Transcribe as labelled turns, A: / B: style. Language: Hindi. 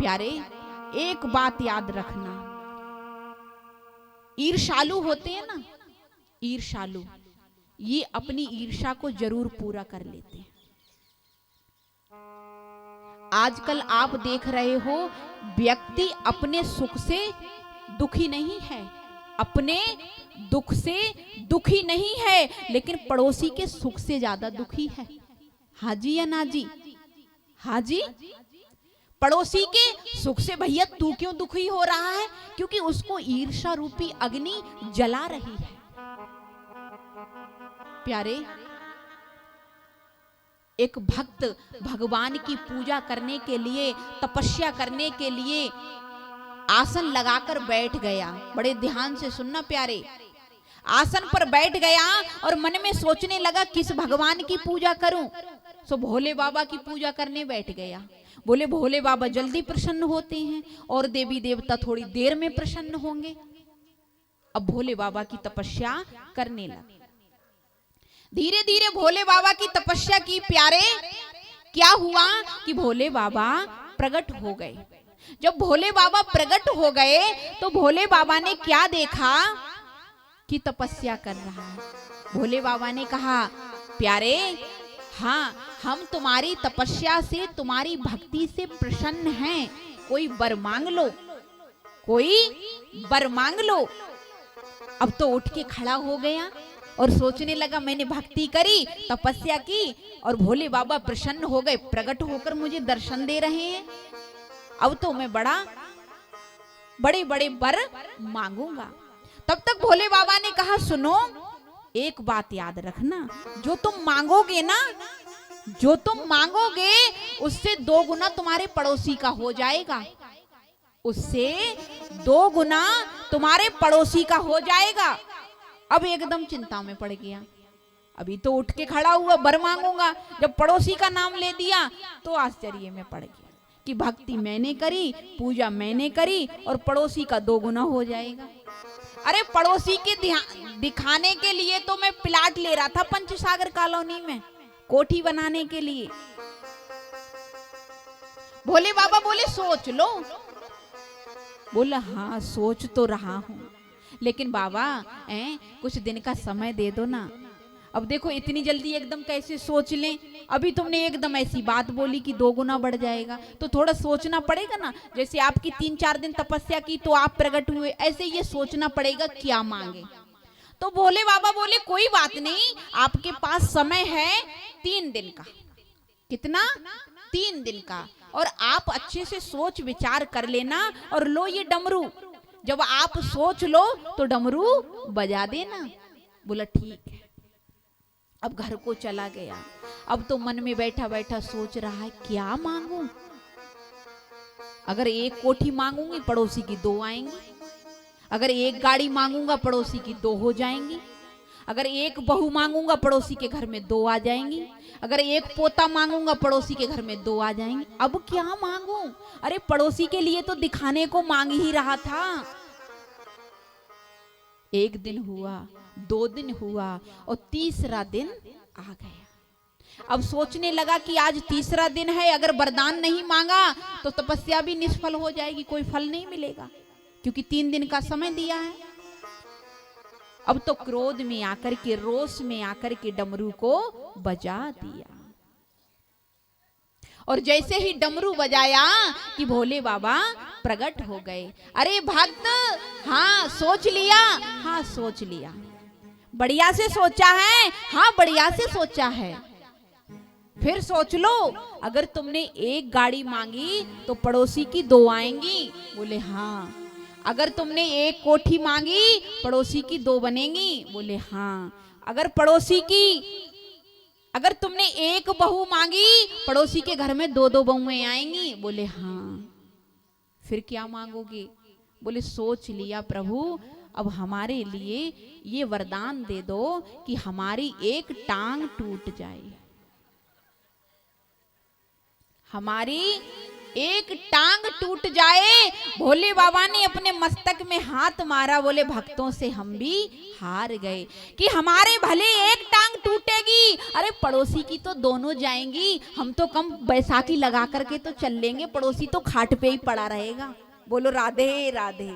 A: प्यारे, एक बात याद रखना, ईर्ष्यालु होते हैं ना, ईर्ष्यालु, ये अपनी ईर्ष्या को जरूर पूरा कर लेते हैं। आजकल आप देख रहे हो, व्यक्ति अपने सुख से दुखी नहीं है, अपने दुख से दुखी नहीं है, लेकिन पड़ोसी के सुख से ज्यादा दुखी है। हाँ जी या ना जी? हाँ जी। पड़ोसी के सुख से भैया तू क्यों दुखी हो रहा है? क्योंकि उसको ईर्ष्या रूपी अग्नि जला रही है। प्यारे, एक भक्त भगवान की पूजा करने के लिए, तपस्या करने के लिए आसन लगाकर बैठ गया। बड़े ध्यान से सुनना प्यारे। आसन पर बैठ गया और मन में सोचने लगा किस भगवान की पूजा करूं। सो भोले बाबा की पूजा करने बैठ गया। बोले भोले बाबा जल्दी प्रसन्न होते हैं और देवी देवता थोड़ी देर में प्रसन्न होंगे। अब भोले बाबा की तपस्या करने लगा। धीरे धीरे भोले बाबा की तपस्या की प्यारे। क्या हुआ कि भोले बाबा प्रकट हो गए। जब भोले बाबा प्रकट हो गए तो भोले बाबा ने क्या देखा कि तपस्या कर रहा है। भोले बाबा ने कहा प्यारे, हाँ हम तुम्हारी तपस्या से, तुम्हारी भक्ति से प्रसन्न हैं, कोई वर मांग लो, कोई वर मांग लो। अब तो उठ के खड़ा हो गया और सोचने लगा मैंने भक्ति करी, तपस्या की और भोले बाबा प्रसन्न हो गए, प्रकट होकर मुझे दर्शन दे रहे हैं। अब तो मैं बड़े बड़े वर मांगूंगा। तब तक भोले बाबा ने कहा सुनो, एक बात याद रखना, जो तुम मांगोगे ना, जो तुम मांगोगे उससे 2 गुना तुम्हारे पड़ोसी का हो जाएगा, उससे 2 गुना तुम्हारे पड़ोसी का हो जाएगा। अब एकदम चिंता में पड़ गया। अभी तो उठ के खड़ा हुआ, वर मांगूंगा, जब पड़ोसी का नाम ले दिया तो आश्चर्य में पड़ गया कि भक्ति मैंने करी, पूजा मैंने करी और पड़ोसी का 2 गुना हो जाएगा। अरे पड़ोसी के दिखाने के लिए तो मैं प्लाट ले रहा था पंचसागर कॉलोनी में, कोठी बनाने के लिए। भोले बाबा बोले सोच लो। बोला हाँ सोच तो रहा हूं, लेकिन बाबा कुछ दिन का समय दे दो ना। अब देखो इतनी जल्दी एकदम कैसे सोच लें। अभी तुमने एकदम ऐसी बात बोली कि 2 गुना बढ़ जाएगा, तो थोड़ा सोचना पड़ेगा ना। जैसे आपकी 3-4 दिन तपस्या की तो आप प्रकट हुए, ऐसे ये सोचना पड़ेगा क्या मांगे। तो भोले बाबा बोले कोई बात नहीं, आपके पास समय है 3 दिन का। कितना? 3 दिन का। और आप अच्छे से सोच विचार कर लेना और लो ये डमरू, जब आप सोच लो तो डमरू बजा देना। बोला ठीक है। अब घर को चला गया। अब तो मन में बैठा बैठा सोच रहा है क्या मांगूं। अगर 1 कोठी मांगूंगी पड़ोसी की 2 आएंगी, अगर 1 गाड़ी मांगूंगा पड़ोसी की 2 हो जाएंगी, अगर 1 बहू मांगूंगा पड़ोसी के घर में 2 आ जाएंगी, अगर 1 पोता मांगूंगा पड़ोसी के घर में 2 आ जाएंगे। अब क्या मांगूं? अरे पड़ोसी के लिए तो दिखाने को मांग ही रहा था। 1 दिन हुआ, 2 दिन हुआ और 3रा दिन आ गया। अब सोचने लगा कि आज 3रा दिन है, अगर वरदान नहीं मांगा तो तपस्या भी निष्फल हो जाएगी, कोई फल नहीं मिलेगा, क्योंकि 3 दिन का समय दिया है। अब तो क्रोध में आकर के, रोष में आकर के डमरू को बजा दिया। और जैसे ही डमरू बजाया कि भोले बाबा प्रकट हो गए। अरे भक्त, हाँ सोच लिया? हाँ सोच लिया। बढ़िया से सोचा है? हाँ बढ़िया से सोचा है। फिर सोच लो, अगर तुमने 1 गाड़ी मांगी तो पड़ोसी की 2 आएंगी। बोले हाँ। अगर तुमने 1 कोठी मांगी पड़ोसी की 2 बनेंगी। बोले हाँ। अगर तुमने 1 बहू मांगी पड़ोसी के घर में 2-2 बहुएं आएंगी। बोले हाँ। फिर क्या मांगोगे? बोले सोच लिया प्रभु, अब हमारे लिए ये वरदान दे दो कि हमारी 1 टांग टूट जाए, हमारी 1 टांग टूट जाए। भोले बाबा ने अपने मस्तक में हाथ मारा, बोले भक्तों से हम भी हार गए कि हमारे भले एक टांग टूटेगी, अरे पड़ोसी की तो दोनों जाएंगी, हम तो कम बैसाखी लगा करके तो चल लेंगे, पड़ोसी तो खाट पे ही पड़ा रहेगा। बोलो राधे राधे।